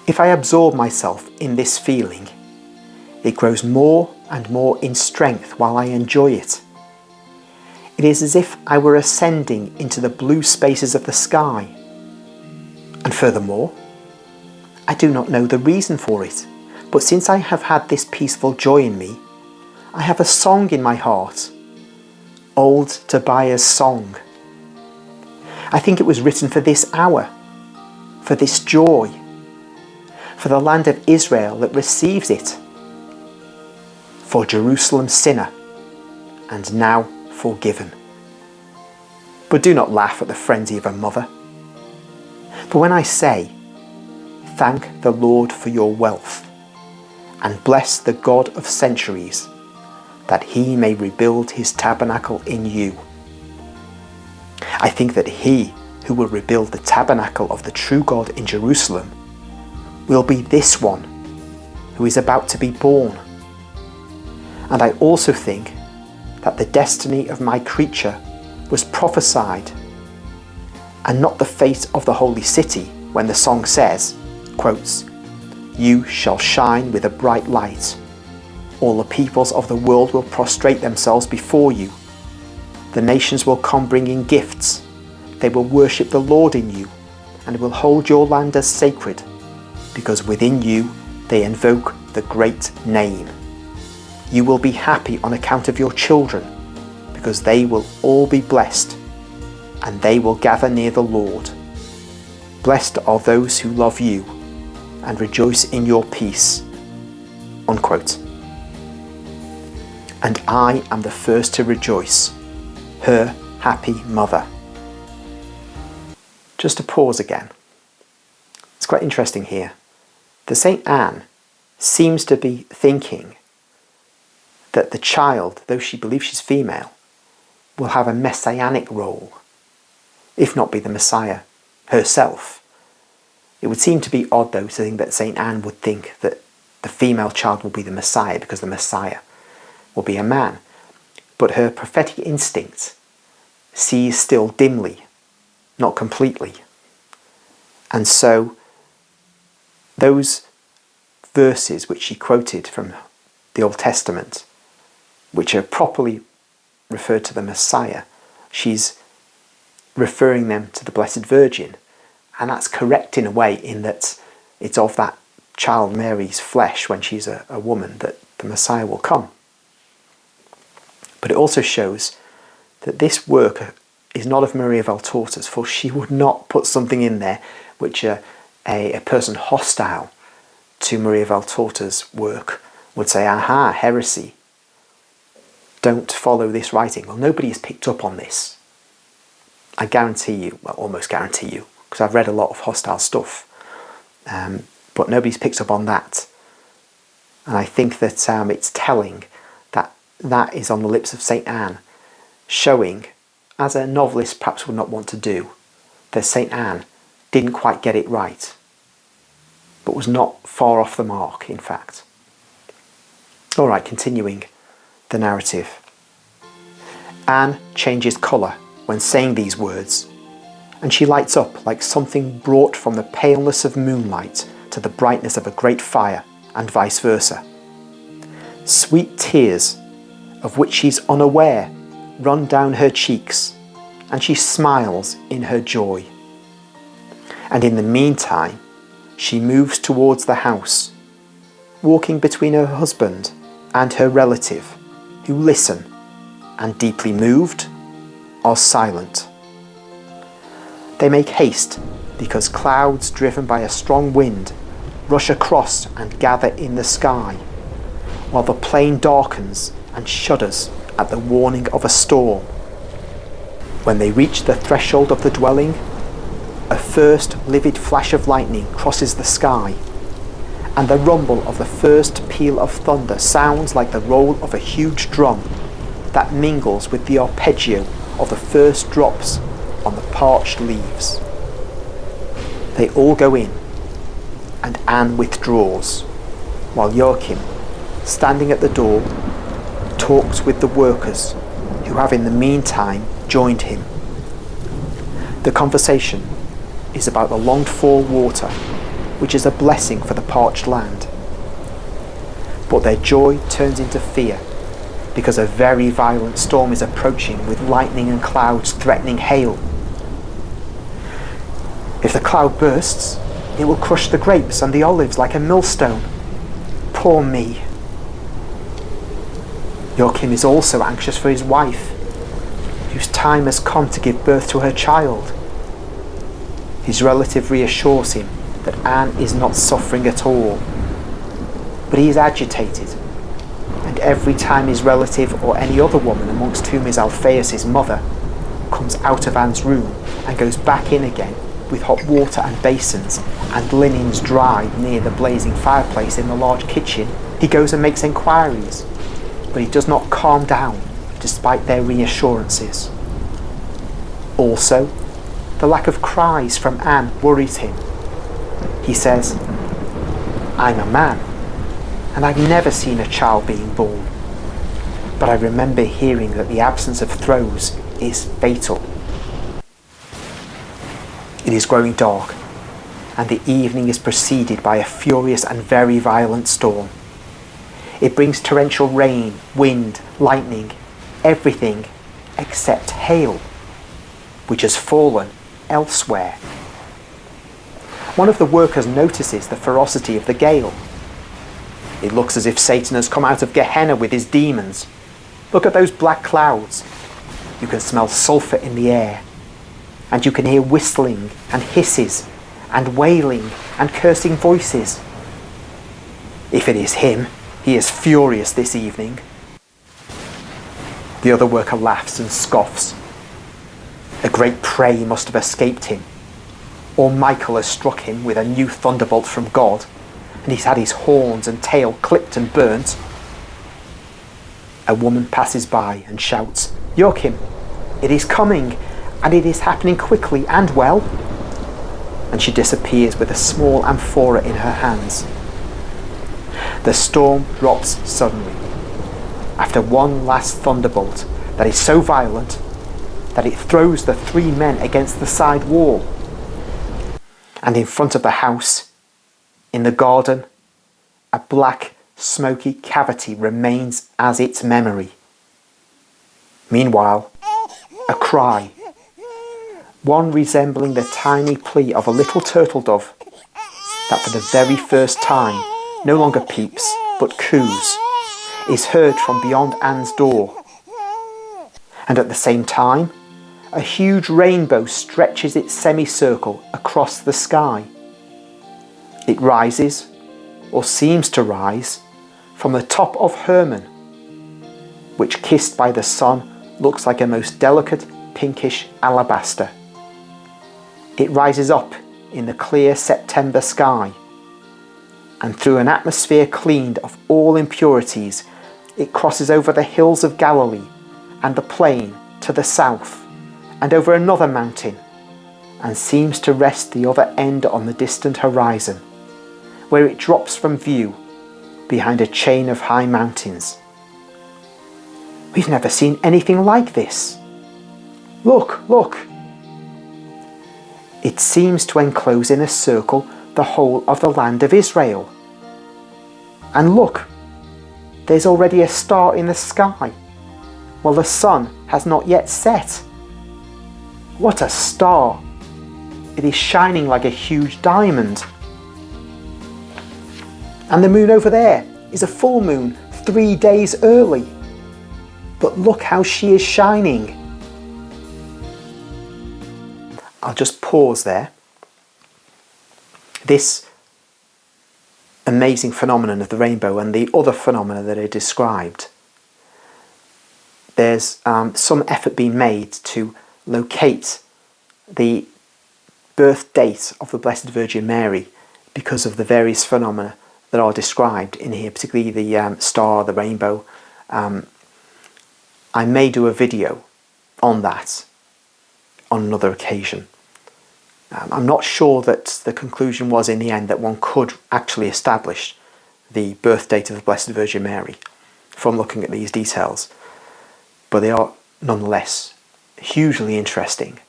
If I absorb myself in this feeling, it grows more and more in strength while I enjoy it. It is as if I were ascending into the blue spaces of the sky. And furthermore, I do not know the reason for it, but since I have had this peaceful joy in me, I have a song in my heart. Old Tobiah's song. I think it was written for this hour, for this joy, for the land of Israel that receives it, for Jerusalem sinner, and now forgiven. But do not laugh at the frenzy of a mother. For when I say, thank the Lord for your wealth, and bless the God of centuries, that he may rebuild his tabernacle in you. I think that he who will rebuild the tabernacle of the true God in Jerusalem will be this one who is about to be born. And I also think that the destiny of my creature was prophesied, and not the fate of the holy city, when the song says, quotes, "You shall shine with a bright light. All the peoples of the world will prostrate themselves before you. The nations will come bringing gifts. They will worship the Lord in you, and will hold your land as sacred, because within you they invoke the great name. You will be happy on account of your children, because they will all be blessed, and they will gather near the Lord. Blessed are those who love you, and rejoice in your peace." Unquote. And I am the first to rejoice, her happy mother. Just to pause again. It's quite interesting here. The St. Anne seems to be thinking that the child, though she believes she's female, will have a messianic role, if not be the Messiah herself. It would seem to be odd, though, to think that St. Anne would think that the female child will be the Messiah, because the Messiah will be a man. But her prophetic instinct sees still dimly, not completely. And so those verses which she quoted from the Old Testament, which are properly referred to the Messiah, she's referring them to the Blessed Virgin. And that's correct in a way, in that it's of that child Mary's flesh, when she's a woman, that the Messiah will come. But it also shows that this work is not of Maria Valtorta's, for she would not put something in there which a person hostile to Maria Valtorta's work would say, aha, heresy. Don't follow this writing. Well, nobody has picked up on this. I guarantee you, well, almost guarantee you, because I've read a lot of hostile stuff, but nobody's picked up on that. And I think that it's telling that that is on the lips of St. Anne, showing, as a novelist perhaps would not want to do, that St. Anne didn't quite get it right, but was not far off the mark, in fact. All right, continuing the narrative. Anne changes colour when saying these words, and she lights up like something brought from the paleness of moonlight to the brightness of a great fire, and vice versa. Sweet tears, of which she's unaware, run down her cheeks, and she smiles in her joy. And in the meantime, she moves towards the house, walking between her husband and her relative, who listen, and deeply moved, are silent. They make haste, because clouds driven by a strong wind rush across and gather in the sky, while the plain darkens and shudders at the warning of a storm. When they reach the threshold of the dwelling, a first livid flash of lightning crosses the sky, and the rumble of the first peal of thunder sounds like the roll of a huge drum that mingles with the arpeggio of the first drops on the parched leaves. They all go in, and Anne withdraws, while Joachim, standing at the door, talks with the workers, who have in the meantime joined him. The conversation is about the longed-for water which is a blessing for the parched land. But their joy turns into fear because a very violent storm is approaching with lightning and clouds threatening hail. If the cloud bursts, it will crush the grapes and the olives like a millstone. Poor me. Joachim is also anxious for his wife, whose time has come to give birth to her child. His relative reassures him that Anne is not suffering at all, but he is agitated, and every time his relative or any other woman amongst whom is Alphaeus' mother comes out of Anne's room and goes back in again with hot water and basins and linens dried near the blazing fireplace in the large kitchen, he goes and makes enquiries, but he does not calm down despite their reassurances. Also, the lack of cries from Anne worries him. He says, "I'm a man, and I've never seen a child being born, but I remember hearing that the absence of throes is fatal." It is growing dark, and the evening is preceded by a furious and very violent storm. It brings torrential rain, wind, lightning, everything except hail, which has fallen elsewhere. One of the workers notices the ferocity of the gale. It looks as if Satan has come out of Gehenna with his demons. Look at those black clouds. You can smell sulphur in the air, and you can hear whistling and hisses and wailing and cursing voices. If it is him, he is furious this evening. The other worker laughs and scoffs. A great prey must have escaped him, or Michael has struck him with a new thunderbolt from God, and he's had his horns and tail clipped and burnt. A woman passes by and shouts, "Joachim, it is coming, and it is happening quickly and well." And she disappears with a small amphora in her hands. The storm drops suddenly, after one last thunderbolt that is so violent that it throws the three men against the side wall. And in front of the house, in the garden, a black, smoky cavity remains as its memory. Meanwhile, a cry, one resembling the tiny plea of a little turtle dove, that for the very first time no longer peeps but coos, is heard from beyond Anne's door. And at the same time, a huge rainbow stretches its semicircle across the sky. It rises, or seems to rise, from the top of Hermon, which kissed by the sun looks like a most delicate pinkish alabaster. It rises up in the clear September sky, and through an atmosphere cleaned of all impurities, it crosses over the hills of Galilee and the plain to the south, and over another mountain, and seems to rest the other end on the distant horizon, where it drops from view behind a chain of high mountains. We've never seen anything like this. Look, look! It seems to enclose in a circle the whole of the land of Israel. And look, there's already a star in the sky, while the sun has not yet set. What a star! It is shining like a huge diamond. And the moon over there is a full moon 3 days early. But look how she is shining. I'll just pause there. This amazing phenomenon of the rainbow and the other phenomena that are described, there's some effort being made to locate the birth date of the Blessed Virgin Mary because of the various phenomena that are described in here, particularly the star, the rainbow. I may do a video on that on another occasion. I'm not sure that the conclusion was in the end that one could actually establish the birth date of the Blessed Virgin Mary from looking at these details, but they are nonetheless hugely interesting